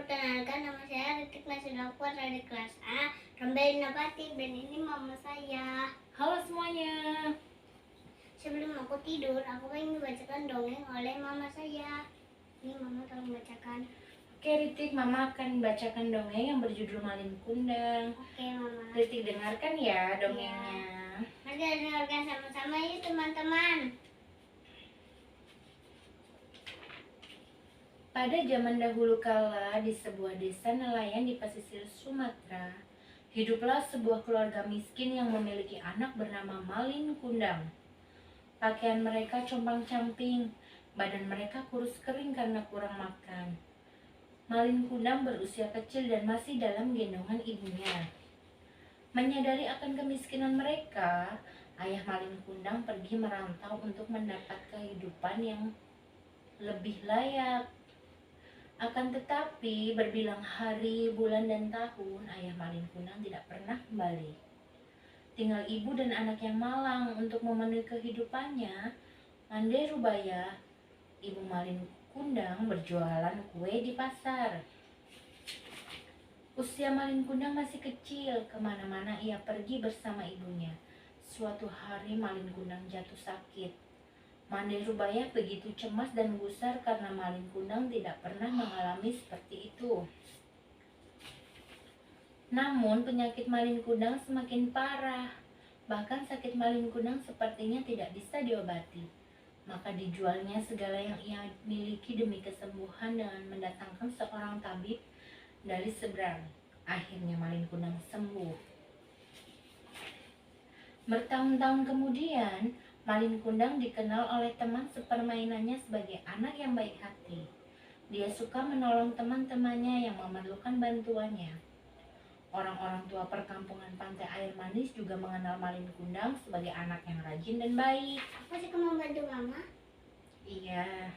perkenalkan, nama saya Ritik Nasilakuar dari kelas A, Rambai Nabati, dan ini mama saya. Halo semuanya. Sebelum aku tidur, aku ingin membacakan dongeng oleh mama saya. Ini mama tolong bacakan. Oke Ritik, mama akan bacakan dongeng yang berjudul Malin Kundang. Oke mama. Ritik dengarkan ya dongengnya. Mari kita dengarkan sama-sama yuk teman-teman. Pada zaman dahulu kala, di sebuah desa nelayan di pesisir Sumatera, hiduplah sebuah keluarga miskin yang memiliki anak bernama Malin Kundang. Pakaian mereka compang-camping, badan mereka kurus kering karena kurang makan. Malin Kundang berusia kecil dan masih dalam gendongan ibunya. Menyadari akan kemiskinan mereka, ayah Malin Kundang pergi merantau untuk mendapat kehidupan yang lebih layak. Akan tetapi, berbilang hari, bulan, dan tahun, ayah Malin Kundang tidak pernah kembali. Tinggal ibu dan anak yang malang untuk memenuhi kehidupannya. Mandai Rubaya, ibu Malin Kundang, berjualan kue di pasar. Usia Malin Kundang masih kecil, kemana-mana ia pergi bersama ibunya. Suatu hari Malin Kundang jatuh sakit. Mandai Rubaya begitu cemas dan gusar karena Malin Kundang tidak pernah mengalami seperti itu. Namun penyakit Malin Kundang semakin parah. Bahkan sakit Malin Kundang sepertinya tidak bisa diobati. Maka dijualnya segala yang ia miliki demi kesembuhan dengan mendatangkan seorang tabib dari seberang. Akhirnya Malin Kundang sembuh. Bertahun-tahun kemudian, Malin Kundang dikenal oleh teman sepermainannya sebagai anak yang baik hati. Dia suka menolong teman-temannya yang memerlukan bantuannya. Orang-orang tua perkampungan Pantai Air Manis juga mengenal Malin Kundang sebagai anak yang rajin dan baik. Aku suka membantu mama. Iya,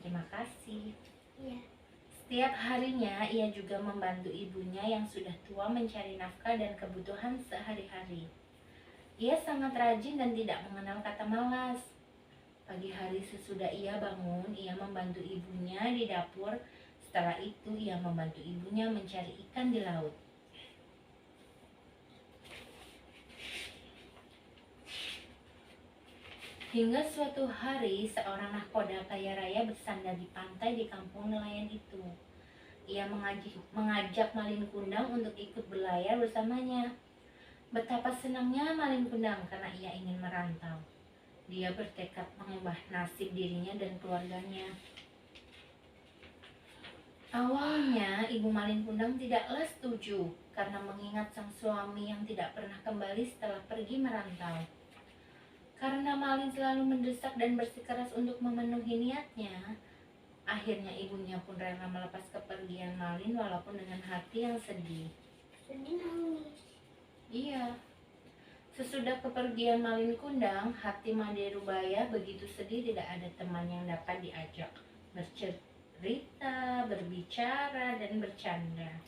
terima kasih. Iya. Setiap harinya ia juga membantu ibunya yang sudah tua mencari nafkah dan kebutuhan sehari-hari. Ia sangat rajin dan tidak mengenal kata malas. Pagi hari sesudah ia bangun, ia membantu ibunya di dapur. Setelah itu ia membantu ibunya mencari ikan di laut. Hingga suatu hari, seorang nahkoda kaya raya bersandar di pantai di kampung nelayan itu. Ia mengajak Malin Kundang untuk ikut berlayar bersamanya. Betapa senangnya Malin Kundang karena ia ingin merantau. Dia bertekad mengubah nasib dirinya dan keluarganya. Awalnya, ibu Malin Kundang tidaklah setuju karena mengingat sang suami yang tidak pernah kembali setelah pergi merantau. Karena Malin selalu mendesak dan bersikeras untuk memenuhi niatnya, akhirnya ibunya pun rela melepas kepergian Malin walaupun dengan hati yang sedih. Sedih nangis. Iya. Sesudah kepergian Malin Kundang, hati Mandai Rubaya begitu sedih tidak ada teman yang dapat diajak bercerita, berbicara, dan bercanda.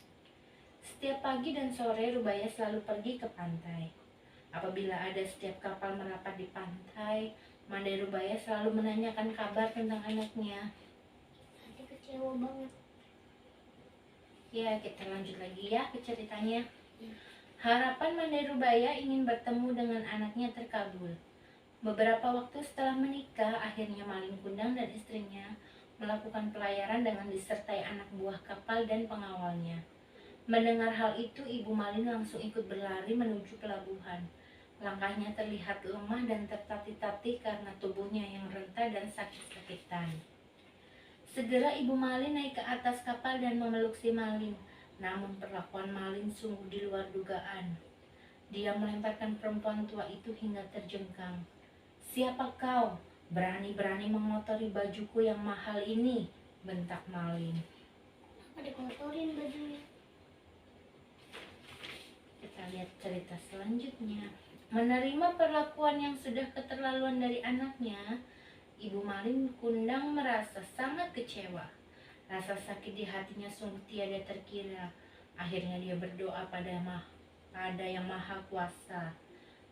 Setiap pagi dan sore Rubaya selalu pergi ke pantai. Apabila ada setiap kapal merapat di pantai, Mandai Rubaya selalu menanyakan kabar tentang anaknya. Hati kecewa banget. Ya, kita lanjut lagi ya ke ceritanya. Harapan Mandai Rubaya ingin bertemu dengan anaknya terkabul. Beberapa waktu setelah menikah, akhirnya Malin Kundang dan istrinya melakukan pelayaran dengan disertai anak buah kapal dan pengawalnya. Mendengar hal itu, ibu Malin langsung ikut berlari menuju pelabuhan. Langkahnya terlihat lemah dan tertatih-tatih karena tubuhnya yang renta dan sakit-sakitan. Segera ibu Malin naik ke atas kapal dan memeluk si Malin. Namun perlakuan Malin sungguh di luar dugaan. Dia melemparkan perempuan tua itu hingga terjengkang. "Siapa kau? Berani-berani mengotori bajuku yang mahal ini," bentak Malin. Kenapa dikotorin bajunya? Kita lihat cerita selanjutnya. Menerima perlakuan yang sudah keterlaluan dari anaknya, ibu Malin Kundang merasa sangat kecewa. Rasa sakit di hatinya sungguh tiada terkira. Akhirnya dia berdoa pada Yang Maha Kuasa.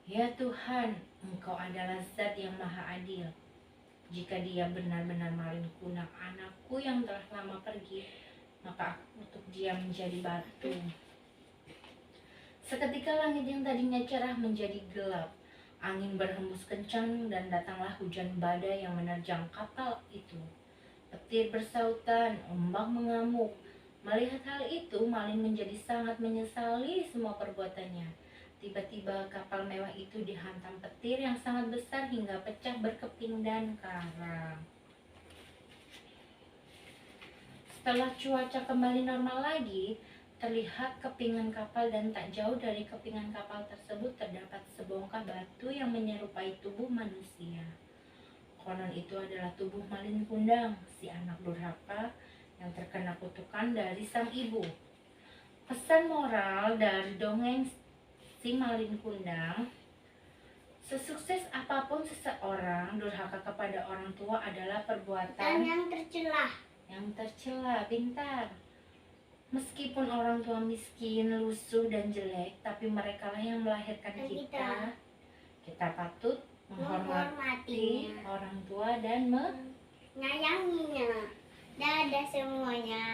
"Ya Tuhan, Engkau adalah Zat yang Maha Adil. Jika dia benar-benar Malin Kundang, anakku yang telah lama pergi, maka untuk dia menjadi batu. Seketika langit yang tadinya cerah menjadi gelap. Angin berhembus kencang dan datanglah hujan badai yang menerjang kapal itu. Petir bersautan, ombak mengamuk. Melihat hal itu, Malin menjadi sangat menyesali semua perbuatannya. Tiba-tiba kapal mewah itu dihantam petir yang sangat besar hingga pecah berkeping dan karam. Setelah cuaca kembali normal lagi, terlihat kepingan kapal dan tak jauh dari kepingan kapal tersebut terdapat sebongkah batu yang menyerupai tubuh manusia. Konon itu adalah tubuh Malin Kundang, si anak durhaka yang terkena kutukan dari sang ibu. Pesan moral dari dongeng si Malin Kundang: sesukses apapun seseorang, durhaka kepada orang tua adalah Dan perbuatan yang tercela. pintar. Meskipun orang tua miskin, lusuh, dan jelek, tapi merekalah yang melahirkan Dan kita. Kita patut menghormati Menghormatinya. orang tua dan Menyayanginya. Dadah semuanya.